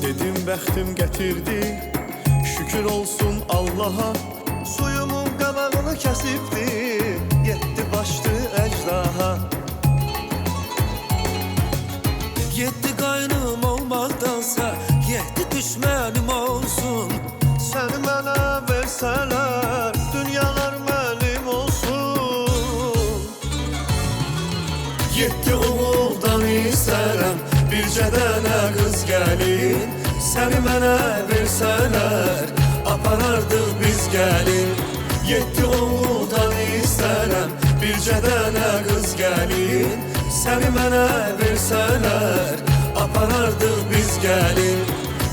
Dedim bəxtim gətirdi, şükür olsun Allaha. Suyumun qabağını kəsibdi, yetdi başdı əcdaha. Yetdi qaynım olmaqdansa, yetdi düşmənim olsun. Səni mənə versələr, dünyalar mənim olsun. Yetdi oğuldan istərəm, bircə dənə qız gəlin. Səni mənə versələr, aparardıq biz gəlin. Yetdi oğuldan istərəm, bircə dənə qız gəlin. Səni mənə versələr, aparardıq biz gəlin.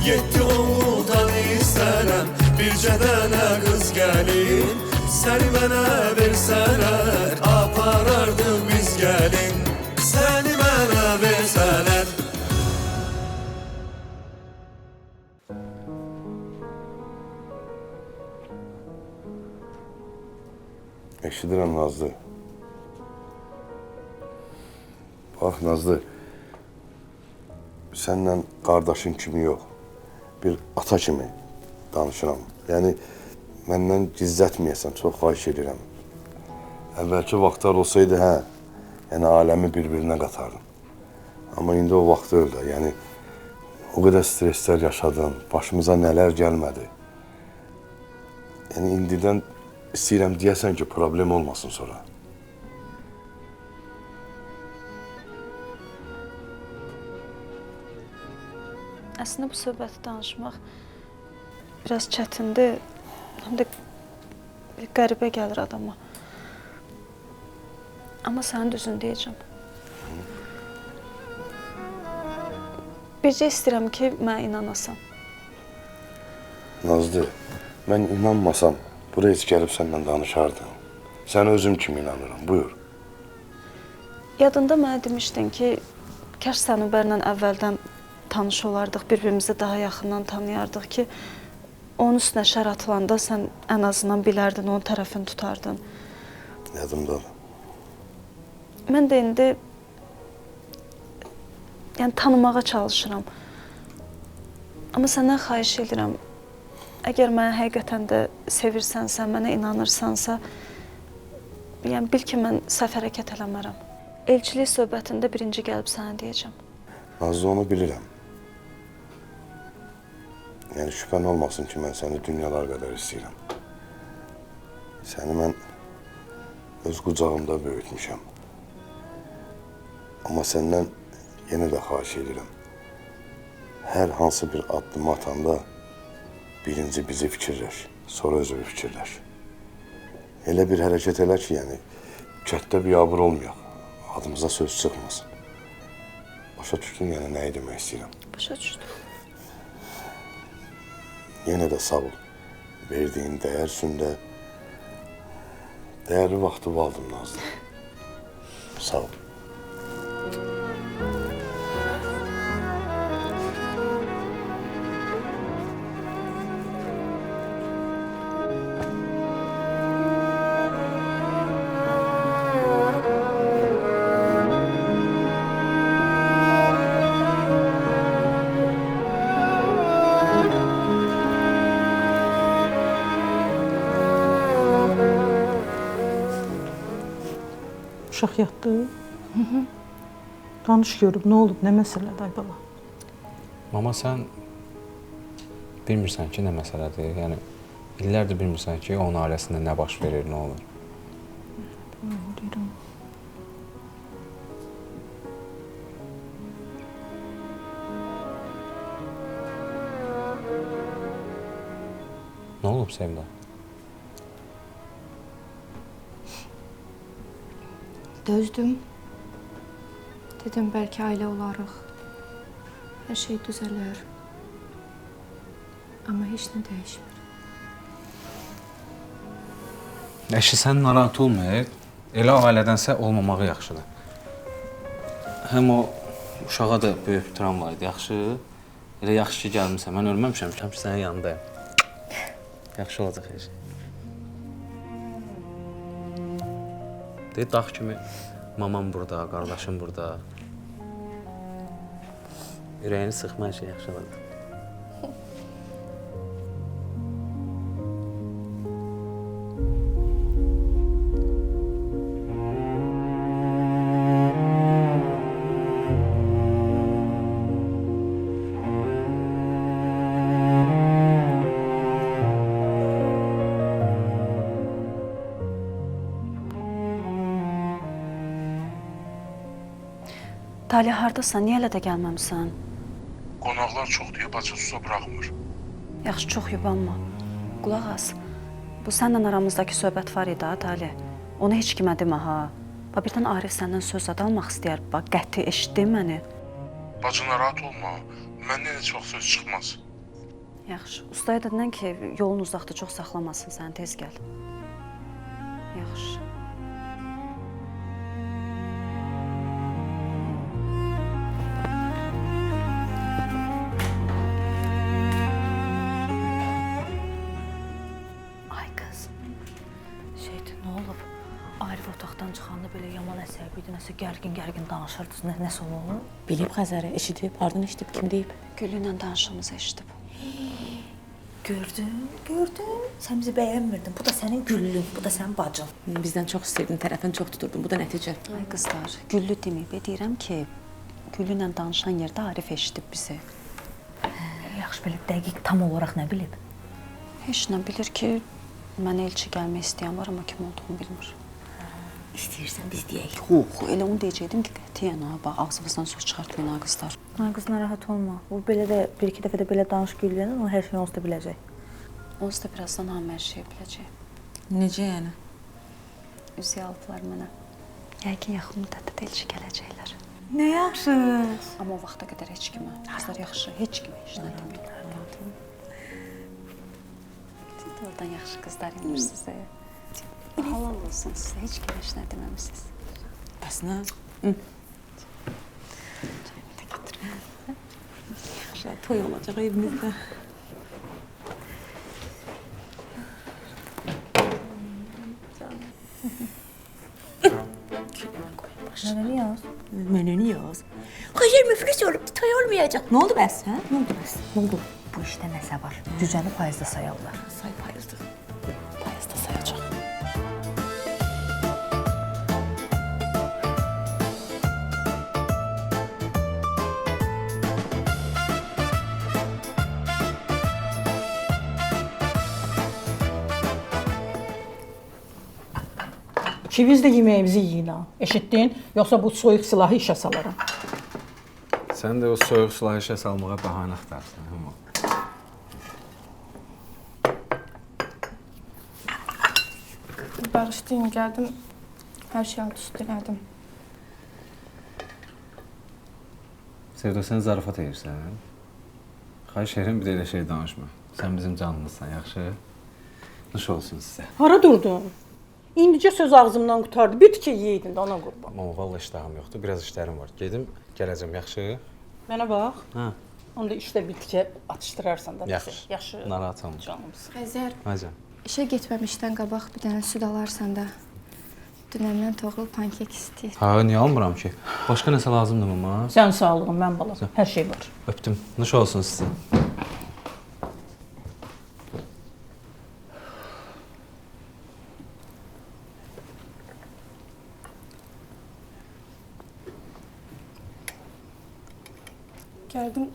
Yetdi oğuldan istərəm, bircə dənə qız gəlin. Səni mənə versələr, aparardıq biz gəlin. Səni mənə versələr. Eşidirəm Nazlı. Bax Nazlı, səndən qardaşın kimi yox, bir ata kimi danışıram. Yəni, məndən gizlətməyəsən, çox xahiş edirəm. Əvvəlki vaxtlar olsaydı, hə, yəni aləmi bir-birinə qatardım. Amma indi o vaxt öldü, yəni o qədər streslər yaşadım, başımıza nələr gəlmədi. Yəni indidən istəyirəm deyəsən ki, problem olmasın sonra. Əslində bu söhbəti danışmaq biraz çətindir, həm də qəribə gəlir adama. Amma sənin düzünü deyəcəm. Bircə istəyirəm ki, mənə inanasan. Nazlı, mən inanmasam, buraya heç gəlib səndən danışardım. Sənə özüm kimi inanıram, buyur. Yadında mənə demişdin ki, kaş sən Ubərlə əvvəldən tanış olardıq, bir-birimizi daha yaxından tanıyardıq ki, onun üstünə şər atılanda sən ən azından bilərdin, onun tərəfini tutardın. Yadımdadır. Mən də indi tanımağa çalışıram. Amma səndən xahiş edirəm, əgər mənə həqiqətən də sevirsənsə, mənə inanırsansa, bil ki, mən səhv hərəkət eləmərəm. Elçilik söhbətində birinci gəlib sənə deyəcəm. Nazlı, onu bilirəm. Yəni, şübhən olmasın ki, mən səni dünyalar qədər istəyirəm. Səni mən öz qucağımda böyütmüşəm. Amma səndən yenə də xahiş edirəm. Hər hansı bir addım atanda birinci bizi fikirləş, sonra özünü fikirləş. Elə bir hərəkət elə ki, yəni, kətdə biabır olmayaq, adımıza söz çıxmasın. Başa düşdün, yəni nəyi demək istəyirəm? Başa düşdüm. Yenə də sağ ol. Verdiyin dəyər üçün də dəyərli vaxtı aldım Nazlı. Sağ ol. Uşaq yatdı. Danış görüb, nə olub, nə məsələdir ay bala? Mama, sən bilmirsən ki, nə məsələdir? Yəni, illərdir bilmirsən ki, onun ailəsində nə baş verir, nə olur? Deyirəm. Nə olub Sevda? Dözdüm. Dedim, bəlkə ailə olarıq. Hər şey düzələr. Amma heç nə dəyişmir. Əşi, sən narahat olma. Elə ailədənsə olmamağı yaxşıdır. Həm o uşağa da böyük bir travma var idi, yaxşı. Elə yaxşı ki, gəlmirsən. Mən ölməmişəm ki, sənin yanındayım. Yaxşı olacaq hər şey. Deyir, dağ kimi mamam burada, qardaşım burada. Ürəyini sıxma, hər şey yaxşı olacaq. Talih hardasan? Niyə elə də gəlməmisən? Qonaqlar çox deyə bacı susa buraxmır. Yaxşı, çox yubanma. Qulaq as. Bu səninlə aramızdakı söhbət var idi, ha, Talih. Onu heç kimə demə, ha. Bax, birdən Arif səndən söz almaq istəyər. Bax, qəti eşitdin məni. Bacı narahat olma. Məndən heç vaxt söz çıxmaz. Yaxşı. Ustaya dedin ki, yolun uzaqda çox saxlamasın səni, tez gəl. Yaxşı. Ay qız. Şeydi, nə olub? Arif otaqdan çıxanda belə yaman əsəbi idi, nəsə gərgin danışırdınız, nəsə olub? Bilib Xəzəri, eşidib, hardan eşidib, kim deyib? Gülü ilə danışığımızı eşidib. Gördün. Sən bizi bəyənmirdin. Bu da sənin güllün, bu da sənin bacın. Bizdən çox istəydin, tərəfin çox tuturdun. Bu da nəticə. Ay qızlar, Güllü deməyib, deyirəm ki, Gülü ilə danışan yerdə Arif eşidib bizi. Yaxşı, belə dəqiq, tam olaraq nə bilib? Heç nə bilir ki, mənə elçi gəlmək istəyən var, amma kim olduğunu bilmir. İstəyirsən biz deyək. Yox, elə onu deyəcəkdim ki, qətiyyən ha, bax, ağzımızdan söz çıxartmayın ha, qızlar. Ay qız narahat olma. Bu belə də bir-iki dəfə də belə danış Güllüyə, o hər şeyi onsuz da biləcək. Onsuz da birazdan hamı hər şeyi biləcək. Necə yəni? Üzüyə aldılar mənə. Yəqin yaxın müddətdə də elçi gələcəklər. Nə yaxşı. Amma o vaxta qədər heç kimə, qızlar yaxşı, heç kimə heç nə deməyirlər. Siz də oradan yaxşı qızlar imirsiniz. Halal olsun sizə, heç kimə heç nə deməmisiniz. Bəs nə? Yaxşı, toy olacaq evimizdə. Mənəni yaz. Menünü yaz. Xəzər müflis olubdu, toy olmayacaq. Nə oldu bəs, hə? Nə oldu bəs? Nə oldu? Bu işdə nəsə var. Cücəni payızda sayarlar. Say payızdır. Payızda sayacaq. İkiniz də yeməyimizi yiyin ha. Eşitdin? Yoxsa bu soyuq silahı işə salaram. Sən də o soyuq silahı işə salmağa bəhanə axtarırsan, hə? Bağışlayın, gəldim. Hər şey alt üst elədim. Sevda, sən zarafat edirsən. Xahiş edirəm, bir də elə şey danışma. Sən bizim canımızsan, yaxşı? Nuş olsun sizə. Hara durdun? İndicə söz ağzımdan qutardı. Bir tikə yeydin də ona qurban. Amma vallahi iştahım yoxdur, biraz işlərim var. Gedim, gələcəm, yaxşı? Mənə bax. Hə. Onda işdə bir tikə atışdırarsan da bizi. Yaxşı. Yaxşı. Narahat olma. Canımız. Xəzər, Həcəm. işə getməmişdən qabaq bir dənə süd alarsan da. Dünəndən toğrul pankek istəyir. Ha, niyə almıram ki? Başqa nəsə lazımdır mama? Sən sağlığın, mən balam. Hər şey var. Öpdüm. Nuş olsun sizə. Gəldim.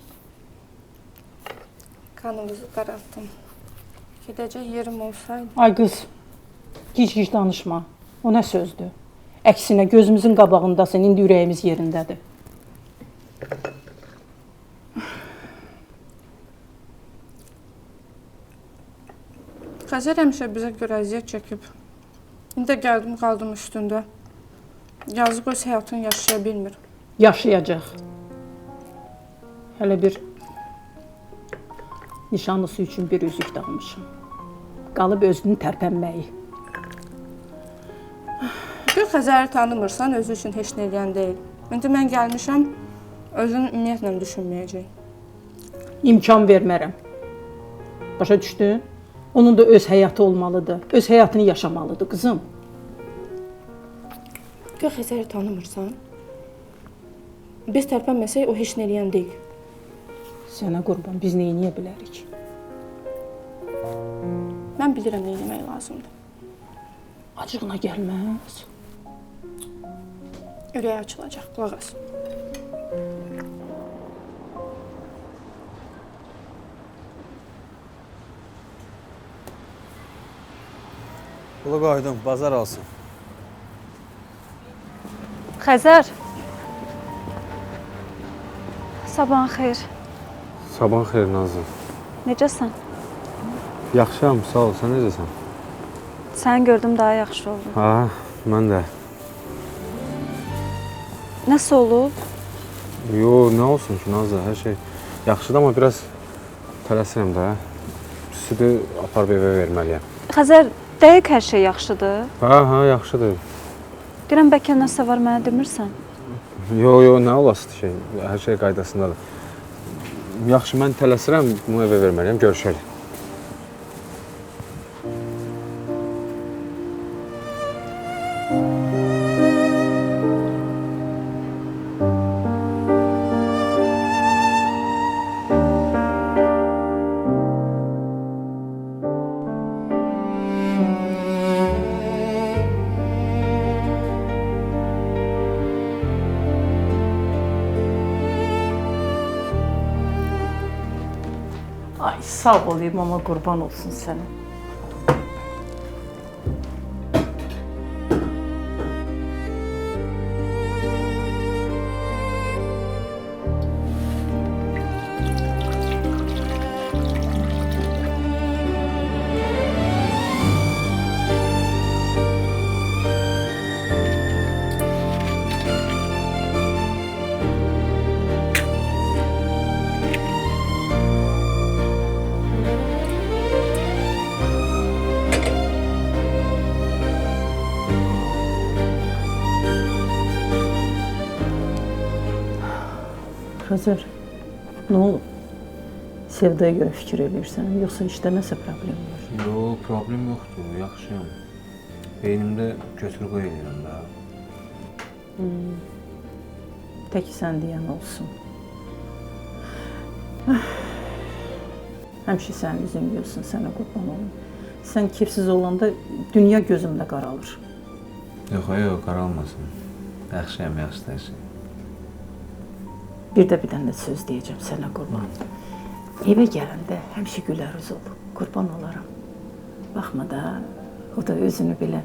Qanımızı qaraltdım. Gedəcək yerim olsaydı. Ay qız, gic-gic danışma. O nə sözdür? Əksinə gözümüzün qabağındasan, indi ürəyimiz yerindədir. Xəzər həmişə bizə görə əziyyət çəkib. İndi gəldim, qaldım üstündə. Yazıq öz həyatını yaşaya bilmir. Yaşayacaq. Hələ bir nişanlısı üçün bir üzük də almışam. Qalıb özünün tərpənməyi. Gör Xəzəri tanımırsan, özü üçün heç nə eləyən deyil. İndi mən gəlmişəm, özünü ümumiyyətlə düşünməyəcək. İmkan vermərəm. Başa düşdün? Onun da öz həyatı olmalıdır. Öz həyatını yaşamalıdır, qızım. Gör Xəzəri tanımırsan, biz tərpənməsək o heç nə eləyən deyil. Sənə qurban, biz nə edə bilərik? Mən bilirəm nə etmək lazımdır. Acığına gəlməz. Ürəyi açılacaq, qulaq as. Pulu qoydum, bazar olsun. Xəzər. Sabahın xeyir. Sabahın xeyir Nazlı. Necəsən? Yaxşıyam, sağ ol. Sən necəsən? Səni gördüm daha yaxşı oldum. Ha, mən də. Nəsə olub? Yo, nə olsun ki Nazlı, hər şey yaxşıdır, amma biraz tələsirəm də. Südü aparıb evə verməliyəm. Xəzər, dəqiq hər şey yaxşıdır. Ha, yaxşıdır. Deyirəm, bəlkə nəsə var, mənə demirsən. Yo, nə olasıdır şey, hər şey qaydasındadır. Yaxşı, mən tələsirəm, bunu evə verməliyəm, görüşərik. Ay, sağ olayım ama qurban olsun sənə. Xəzər, nə olub? Sevdaya görə fikir edirsən, yoxsa işdə nəsə problem var? Yo, problem yoxdur, yaxşıyam. Beynimdə götür-qoy edirəm da. Tək sən deyən olsun. Həmişə sənin üzün gülsün, sənə qurban olun. Sən kefsiz olanda dünya gözümdə qaralır. Yox, qaralmasın. Yaxşıyam, yaxşı hər şey. Bir də bir dənə də söz deyəcəm sənə qurban. Evə gələndə həmişə gülər üz ol, qurban olaram. Baxma da, o da özünü belə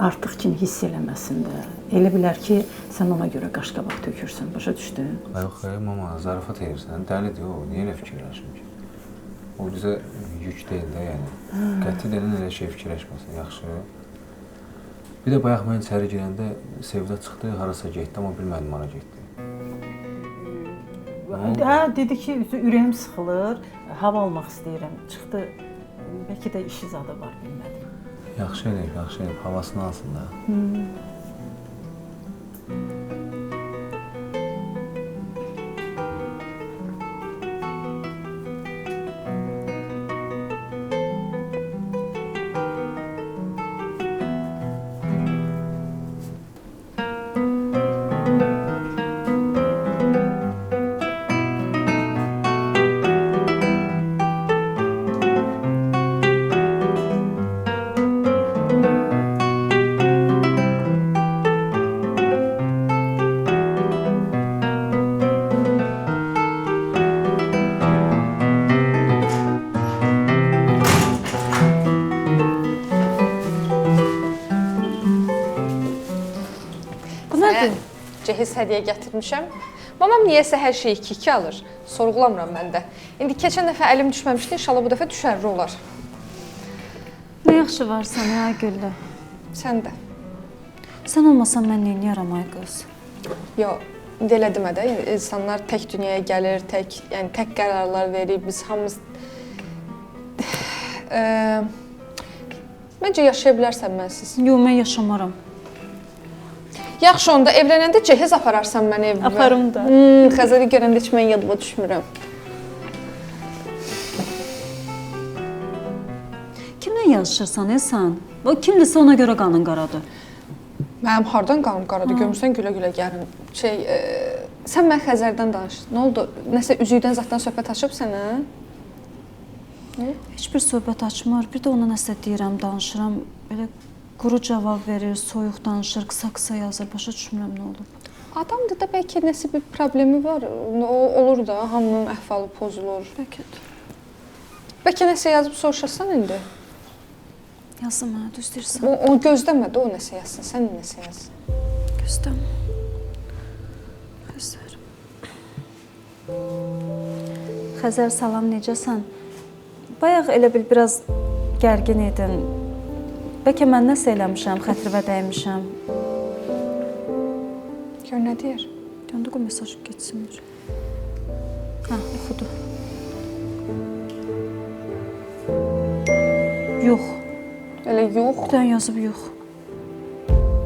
artıq kimi hiss eləməsin də. Elə bilər ki, sən ona görə qaşqabaq tökürsən, başa düşdün? Yox, mama, zarafat edirsən, dəlidir o, niyə elə fikirləşim ki? O bizə yük deyil də, yəni. Qəti deyilən elə şey fikirləşməsin, yaxşı. Bir də bayaq mən içəri girəndə Sevda çıxdı, harasa getdi, amma bilmədim hara getdi. Hə, dedi ki, ürəyim sıxılır, hava almaq istəyirəm. Çıxdı, bəlkə də işi zadı var, bilmədim. Yaxşı eləyib, havasını alsın da. Cehiz hədiyyə gətirmişəm. Mamam niyəsə hər şeyi 2-2 alır. Sorğulamıram mən də. İndi keçən dəfə əlim düşməmişdi, inşallah bu dəfə düşərli olar. Nə yaxşı varsan, hə Güllə. Sən də. Sən olmasan mən neyniyərəm ay qız? Yox, indi elə demə də. Yəni, insanlar tək dünyaya gəlir, tək qərarlar verir. Biz hamımız... Məncə yaşaya bilərsən mənsiz. Yox, mən yaşamaram. Yaxşı, onda evlənəndə cehiz apararsan məni evimə. Aparım da. Xəzəri görəndə heç mən yadıma düşmürəm. Kimlə yazışırsan, sən? Kimdirsə ona görə qanın qaradır. Mənim hardan qanım qaradır? Görmürsən gülə-gülə gərim. Sən mən Xəzərdən danış. Nə oldu? Nəsə üzükdən zaten söhbət açıb sənə? Heç bir söhbət açmır. Bir də ona nəsə deyirəm, danışıram. Belə quru cavab verir, soyuq danışır, qısa-qısa yazır. Başa düşmürəm nə olub. Adamdır da bəlkə nəsə bir problemi var. Olur da, hamının əhvalı pozulur. Bəlkə nəsə yazıb soruşarsan indi? Yazım hə, düz deyirsən. O gözləmə də o nəsə yazsın, sən nəsə yazsın. Gözləmə. Xəzər. Xəzər, salam, necəsən? Bayaq elə bil biraz gərgin idin. Bəlkə mən nəsə eləmişəm, xətrivə dəymişəm. Gör nə deyir? Döndü o mesaj getsinmir. Hə, oxudu. Yox. Elə yox. Dən yazıb yox.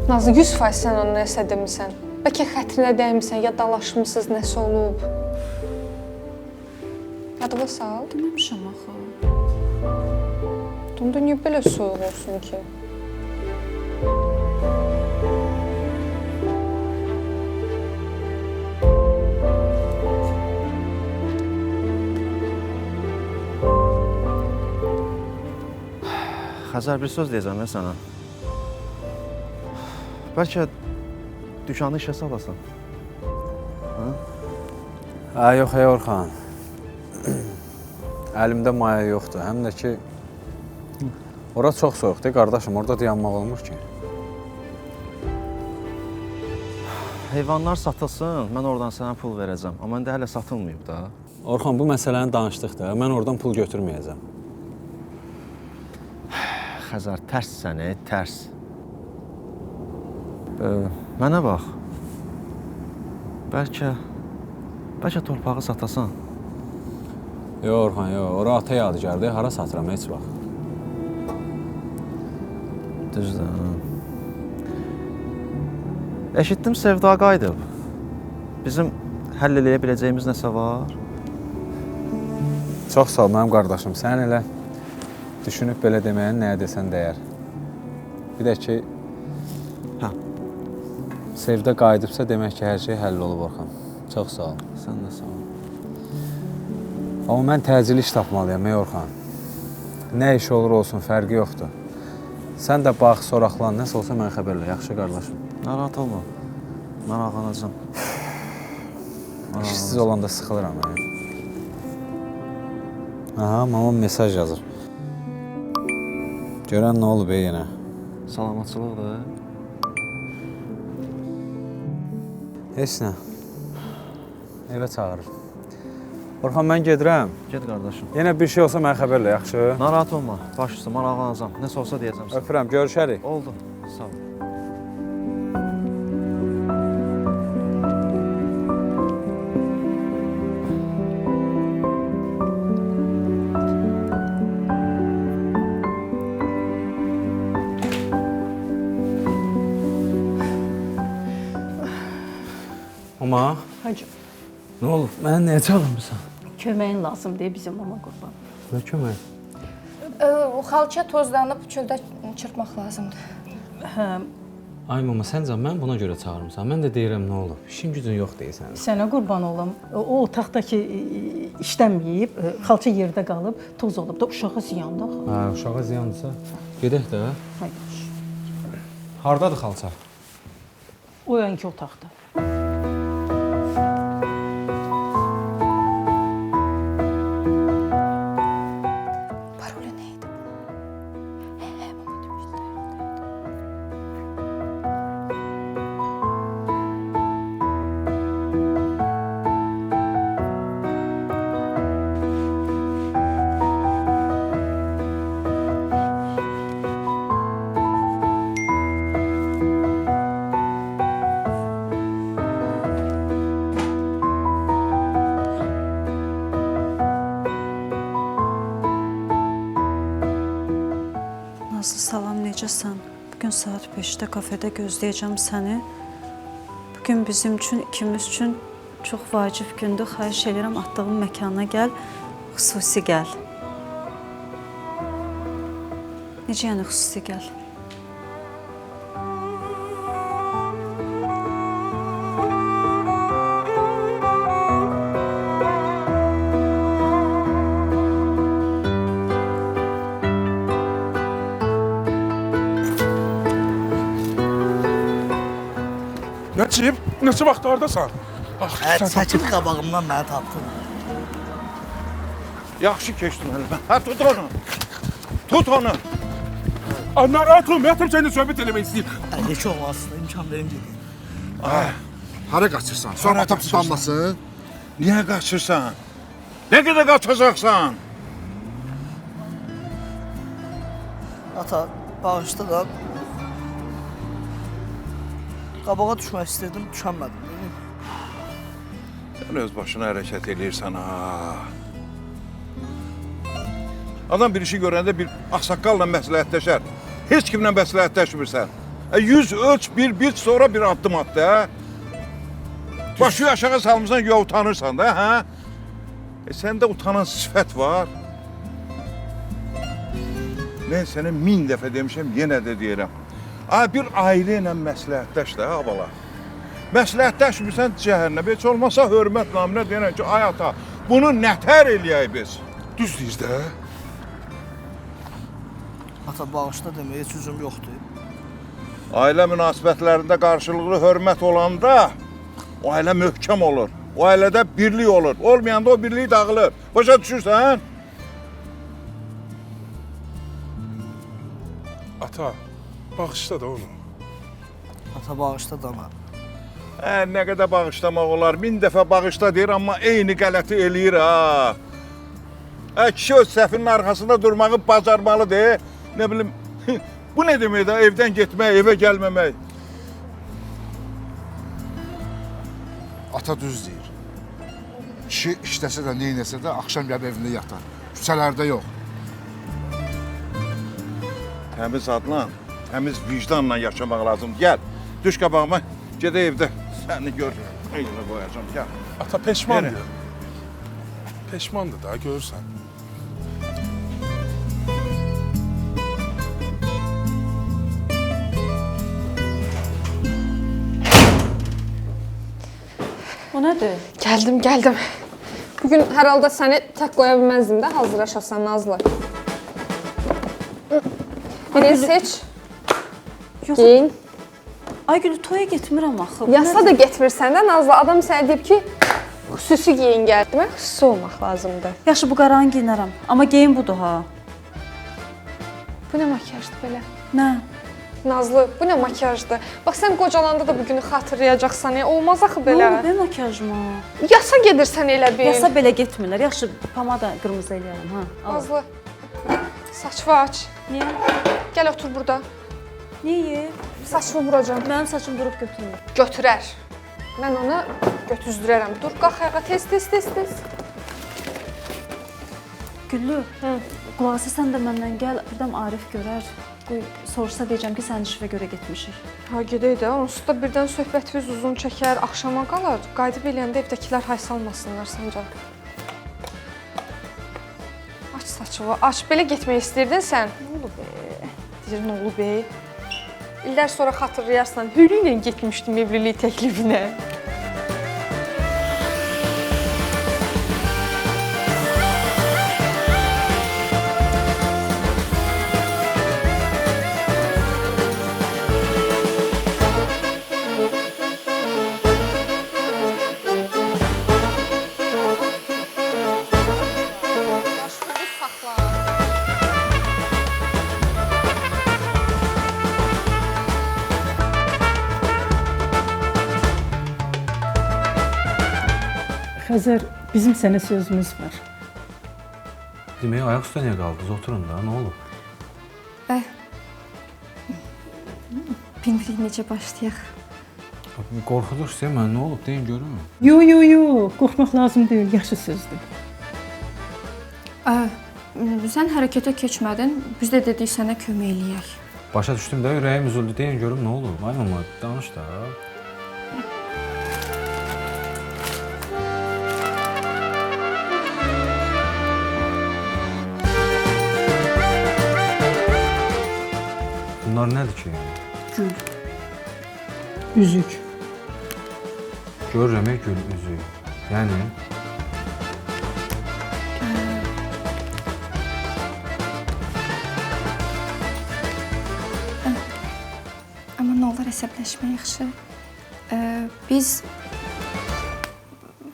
Nazlı 100% sən ona nəsə demisən. Bəlkə xətrinə dəymisən, ya dalaşmısınız, nəsə olub. Yadına sal. Deməmişəm axı. Onda niyə belə soyuq olsun ki? Xəzər, bir söz deyəcəm ya sənə. Bəlkə dükanı işə salasan. Yox, Orxan. Əlimdə maya yoxdur. Həm də ki, ora çox soyuqdur, qardaşım. Orada dayanmaq olmur ki. Heyvanlar satılsın, mən oradan sənə pul verəcəm. Amma indi hələ satılmayıb da. Orxan, bu məsələni danışdıq da. Mən oradan pul götürməyəcəm. Xəzər, tərs səni, tərs. Mənə bax. Bəlkə torpağı satasan. Yox, Orxan, yox. Ora ata yadigardır. Hara satıram heç vaxt. Düzdür. Eşitdim, Sevda qayıdıb. Bizim həll eləyə biləcəyimiz nəsə var? Çox sağ ol, mənim qardaşım. Sən elə düşünüb belə deməyin, nəyə desən dəyər. Bir də ki, Sevda qayıdıbsa demək ki, hər şey həll olub, Orxan. Çox sağ ol. Sən də sağ ol. Amma mən təcil iş tapmalıyam, Orxan. Nə iş olur olsun, fərqi yoxdur. Sən də bax, soraqlan, nəsə olsa mən xəbərlə, yaxşı qardaşım. Narahat olma. Mən ağlanacam. İşsiz olanda sıxılıram. Aha, mamam mesaj yazır. Görən nə olub yenə? Salamatçılıqdır. Heç nə. Evə çağırır. Orxan, mən gedirəm. Ged qardaşım. Yenə bir şey olsa mən xəbərlə, yaxşı? Narahat olma. Baş üstə, mən ağlanacam. Nəsə olsa deyəcəm sənə. Öpürəm, görüşərik. Oldu. Sağ ol. Amma Hacı, nə olub? Mənə nəyə çağırmısan? köməyin lazımdır bizim ona qurban. Nə kömək? Xalça tozlanıb çöldə çırpmaq lazımdır. Hə, Ay mama, səncə mən buna görə çağırmısan. Mən də deyirəm nə olub? İşin gücün yox deyirsən. sənə qurban olam. O otaqdakı işləməyib, xalça yerdə qalıb, toz olub da uşağa ziyandır. Hə, uşağa ziyandırsa, gedək də. Hayır. Hardadır xalça? O yanki otaqda. Parolü nə idi? Mama demişdi. Nazlı, salam, necəsən? Bugün saat 5-də kafedə gözləyəcəm səni. Bugün bizim üçün, ikimiz üçün çox vacib gündür. Xahiş edirəm, atdığım məkana gəl, xüsusi gəl. Necə yəni xüsusi gəl? Nəcib, neçə vaxt oradasan? Çəkil qabağımdan məni tapdın. Yaxşı keçdin əlimə. Hə, tut onu. Tut onu. Narahat olma, yatım seninle söhbət eləmək istəyir. Heç olmazsın, imkan verin gedin. Hara qaçırsan? Sonra atam tutanmasın. Niyə qaçırsan? Nə qədər qaçacaqsan? Ata, bağışla da. Qabağa düşmək istədim, düşənmədim. Sən öz başına hərəkət eləyirsən ha. Adam bir işi görəndə bir ağsaqqalla məsləhətləşər. Heç kimlə məsləhətləşmirsən. 100 ölç, bir biç, sonra bir addım at da. Başı aşağı salmısan, ya utanırsan da, hə? Səndə utanan sifət var. Mən sənə 1000 dəfə demişəm, yenə də deyirəm. Bir ailə ilə məsləhətləş də, bala. Məsləhətləşmirsən cəhənnəm. Heç olmasa hörmət naminə deyirəm ki, ay ata, bunu nətər eləyək biz? Düz deyir də. Ata, bağışla deməyə heç üzüm yoxdur. Ailə münasibətlərində qarşılıqlı hörmət olanda o ailə möhkəm olur. O ailədə birlik olur. Olmayanda o birlik dağılır. Başa düşürsən? Ata, bağışla da onu. Ata, bağışla da ana. Nə qədər bağışlamaq olar? 1000 dəfə bağışla deyir, amma eyni qələti eləyir ha. Kişi öz səhvinin arxasında durmağı bacarmalıdır. Nə bilim, bu nə demək də evdən getmək, evə gəlməmək? Ata düz deyir. Kişi işləsə də, neynəsə də, axşam gəlib evində yatar. Küçələrdə yox. Təmiz adlan, təmiz vicdanla yaşamaq lazım. Gəl, düş qabağıma, gedə evdə. Səni gör, eylə qoyacam, gəl. Ata peşmandır. Peşmandır da, görürsən. O nədir? Gəldim. Bugün hər halda səni tək qoya bilməzdim də, hazırlaşasan Nazlı. Birini seç, giyin. Aygül, toya getmirəm axı. Yasa da getmirsən də Nazlı. Adam sənə deyib ki, xüsusi giyin gəl. Demək, xüsusi olmaq lazımdır. Yaxşı, bu qaranı giyinərəm. Amma geyim budur ha. Bu nə makiyajdır belə? Nə? Nazlı, bu nə makiyajdır? Bax, sən qocalanda da bugünü xatırlayacaqsan. Olmaz axı belə. Nə olub, makiyajıma? Yasa gedirsən elə bil. Yasa belə getmirlər. Yaxşı, pomada qırmızı eləyərəm, ha. Nazlı, saçını aç. Niyə? Gəl, otur burada. Niyə? Saçımı vuracam. Mənim saçım durub götürmür. Götürər. Mən ona götüzdürərəm. Dur, qalx ayağa, tez. Güllü, qulaq sən də məndən gəl, birdən Arif görər. Qoy, soruşsa deyəcəm ki, sənin işvə görə getmişik. Ha, gedək də, onsuz da birdən söhbətimiz uzun çəkər, axşama qalar. Qayıdıb eləyəndə evdəkilər hay salmasınlar səncə. Aç saçını, aç. Belə getmək istəyirdin sən? Nə olub be? Deyir, nə olub be? İllər sonra xatırlayarsan, Hülü ilə getmişdim evlilik təklifinə. Xəzər, bizim sənə sözümüz var. Demək, ayaq üstə niyə qaldınız? Oturun da, nə olub? Bilmirik necə başlayaq. Qorxudursa, mən nə olub, deyin görüm. Yo, qorxmaq lazım deyil, yaxşı sözdür. Sən hərəkətə keçmədin, biz də dedik sənə kömək eləyək. Başa düşdüm də, ürəyim üzüldü, deyin görüm nə olub. Ay mama, danış da. Bunlar nədir ki? Gül. Üzük. Görürəm, gül, üzük. Yəni? Amma nə olar əsəbləşmə yaxşı. Biz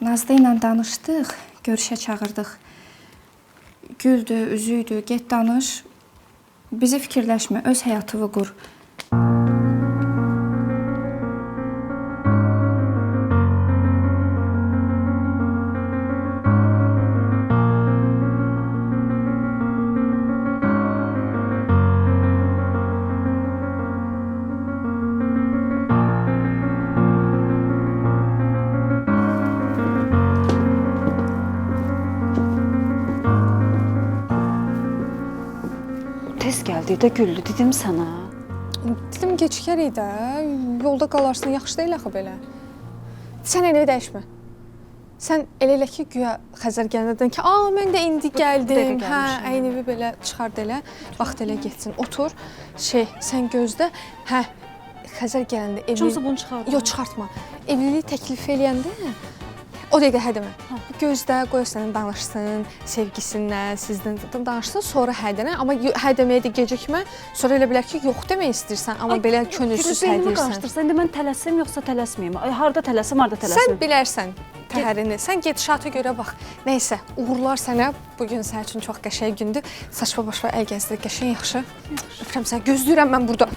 Nazlı ilə danışdıq, görüşə çağırdıq. Güldü, üzüydü, get danış. Bizi fikirləşmə, öz həyatını qur. də Güllü, dedim sənə. Dedim gecikərik də, yolda qalarsan, yaxşı deyil axı belə. Sən elə dəyişmə. Sən elə ki, güya Xəzər gələndən ki, mən də indi gəldim, əynivi belə çıxart elə, vaxt elə getsin, otur, sən gözlə, Xəzər gələndə evlilik... Çoxsa bunu çıxartma? Yox, çıxartma. Evlilik təklif eləyəndə, o dəqiqə hə demə. Gözlə, qoy sənin danışsın, sevgisindən, sizdən danışsın, sonra hə denə, amma hə deməyə də gecikmə, sonra elə bilər ki, yox demək istəyirsən, amma belə könülsüz hə deyirsən. İndi mən tələsim, yoxsa tələsməyim? Harda tələsim, harda tələsim? Sən bilərsən təhərini, sən gedişata görə bax. Nəysə, uğurlar sənə. Bugün sənin üçün çox qəşəng gündür. Saçma başma əl gəzdir, qəşəng yaxşı. Öpürəm səni, gözləyirəm mən burada.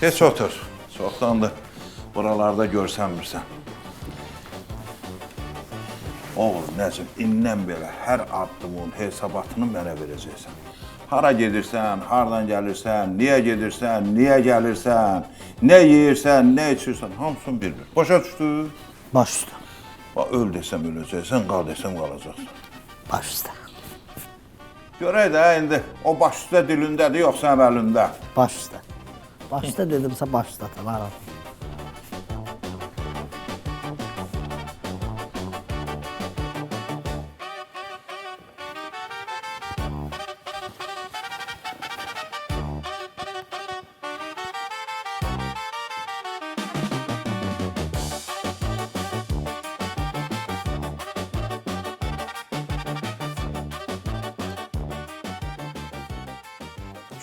Geç otur. Çoxdandır buralarda görsənmirsən. Oğul, Nəcib, indən belə hər addımın hesabatını mənə verəcəksən. Hara gedirsən, hardan gəlirsən, niyə gedirsən, niyə gəlirsən, nə yeyirsən, nə içirsən, hamısını bir-bir. Başa düşdü? Baş üstə. Öl desəm öləcəksən, qal desəm qalacaqsan. Baş üstə. Görək də, indi o baş üstə dilindədir, yoxsa əməlində? Baş üstə. Baş üstə dedimsə baş üstə atalarım.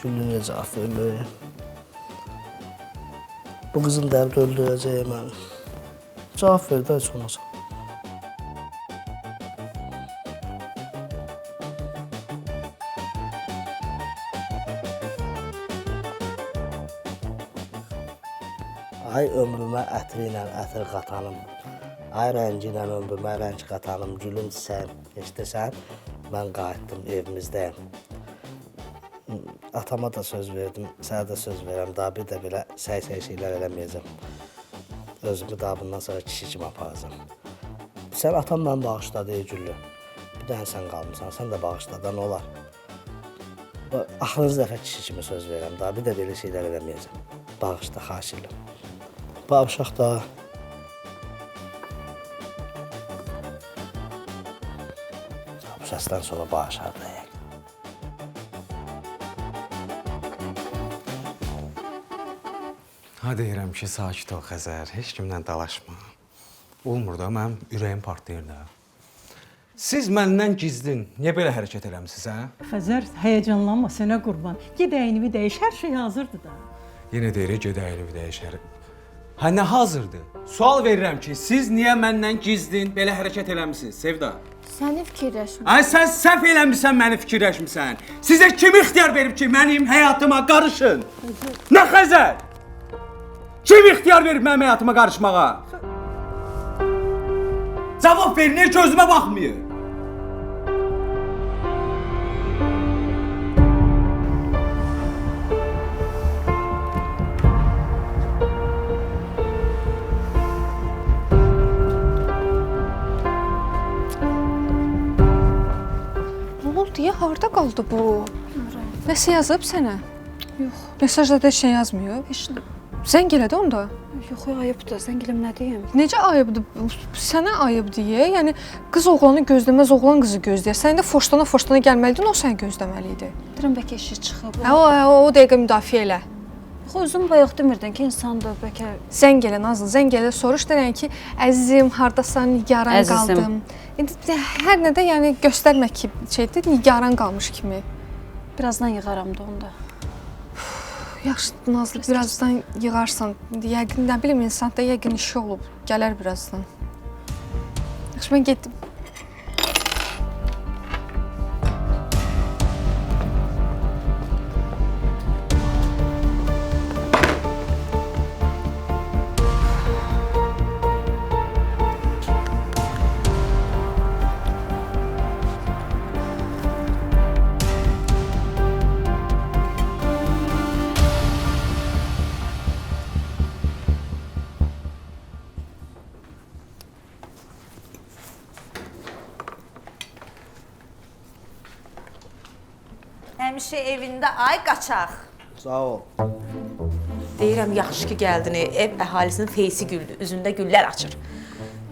Güllü necə afirmir? Bu qızın dərdi öldürəcək məni. Cavab ver də heç olmasa. Ay ömrümə ətri ilə ətir qatanım. Ay rəngi ilə ömrümə rəng qatanım. Gülüm çiçəyim. Eşidirsən, mən qayıtdım, evimizdəyim. Atama da söz verdim, sənə də söz verirəm. Daha bir də belə səy-səy şeylər eləməyəcəm. Özümü daha bundan sonra kişi kimi aparacam. Sən atam mən bağışladı, ey Güllü. Bir dənə sən qalmısan, sən də bağışladan olar. Axırıncı dəfə kişi kimi söz verirəm. Daha bir də belə şeylər eləməyəcəm. Bağışla, xahiş edirəm. Bağışaq da. Bu səsdən sonra bağışar da. Ha deyirəm ki, sakit ol Xəzər, heç kimlə dalaşma. Olmur da, mənim ürəyim partlayır da. Siz məndən gizlin, niyə belə hərəkət eləmişsiniz, hə? Xəzər, həyəcanlanma, sənə qurban. Gedəyinivi dəyiş, hər şey hazırdır da. Yenə deyirik, gedəyinivi dəyişər. Hə, nə hazırdır? Sual verirəm ki, siz niyə məndən gizlin belə hərəkət eləmişsiniz, Sevda? Səni fikirləşmə. Ay, sən səhv eləmişsən, məni fikirləşmirsən. Sizə kim ixtiyar verib ki, mənim həyatıma qarışın? Nə Xəzər? Kim ixtiyar verib mənim həyatıma qarışmağa? Cavab verin, gözümə baxmayın. Nə oldu ya, harda qaldı bu? Nəsə yazıb sənə? Yox. Mesajda da şey yazmıyor. Heç nə. Zəng elədi onda. Yox, ayıbdır. Zəng eləm nə deyim? Necə ayıbdır? Sənə ayıbdır ye. Yəni qız oğlanı gözləməz, oğlan qızı gözləyir. Sən də foşdana gəlməliydin, o səni gözləməli idi. Deyirəm bəlkə işi çıxıb. O dəqiqə müdafiə elə. Yox, özün bayaq demirdin ki, insandır bəlkə. Zəng elə Nazlı, zəng elə soruş deyən ki, əzizim, hardasan, nigaran qaldım. İndi hər nədə yəni göstərmə ki, şeydir, nigaran qalmış kimi. Birazdan yığaram da onda. Yaxşı Nazlı, birazdan yığarsan. Yəqin, nə bilim, insanda yəqin işi olub. Gələr birazdan. Yaxşı, mən getdim. həmişə evində ay qaçaq. Sağ ol. Deyirəm, yaxşı ki gəldin, ev əhalisinin feysi güldü, üzündə güllər açır.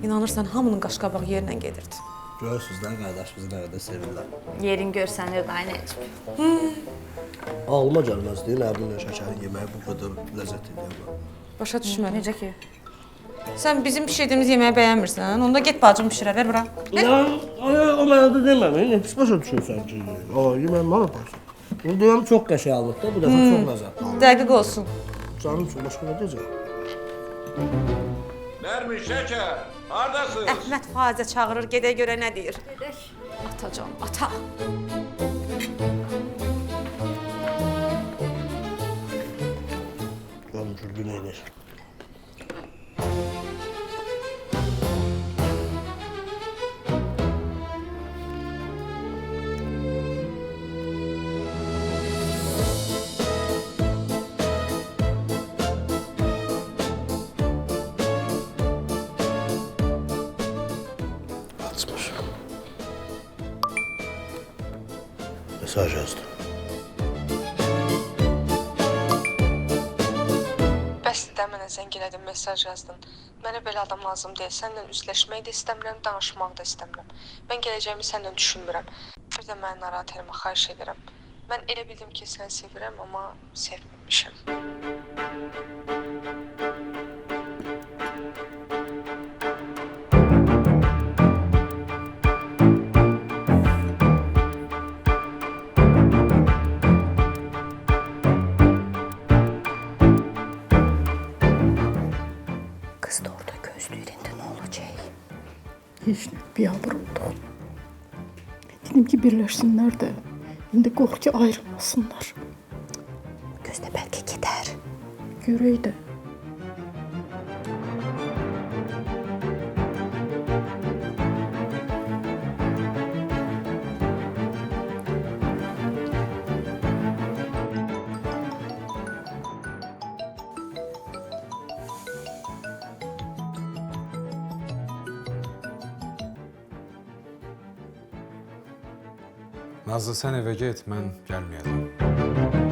İnanırsan, hamının qaşqabaq yerlə gedirdi. Görürsüz də qardaş bizi nə qədər sevirlər. Yerin görsənir, ay Nəcib. Ağlıma gəlməzdi, nə bilim şəkərin yeməyi bu qədər ləzzətli deyil. Başa düşmə, necə ki? Sən bizim pişirdiyimiz yeməyi bəyənmirsən, onda get bacım pişirə, ver bura. O mənə də deməmin, pis başa düşürsən ki, yeməyin mənə yaparsın. Bunu deyəm, çox qəşənglik da, bu dəfə çox ləzzətli. Dəqiq olsun. Canım üçün başqa nə deyəcək? Nərmin Şəkər, hardasınız? Əhməd Fazə çağırır, gedək görə nə deyir? Gedək. Atacan, ata. Görüm Güllü neynir. Açmış. Mesaj yazdı. Bəs də mənə zəng elədin, mesaj yazdın. Mənə belə adam lazım deyil. Səninlə üzləşmək də istəmirəm, danışmaq da istəmirəm. Mən gələcəyimi səninlə düşünmürəm. Bir də məni narahat etmə, xahiş edirəm. Mən elə bildim ki, səni sevirəm, amma sevməmişəm. Qız da orada gözləyir, indi nə olacaq? Heç nə, biabır oldu. Dedim ki, birləşsinlər də, indi qorx ki, ayrılmasınlar. Gözdə bəlkə gedər. Görək də. Nazlı, sən evə get, mən gəlməyəcəm.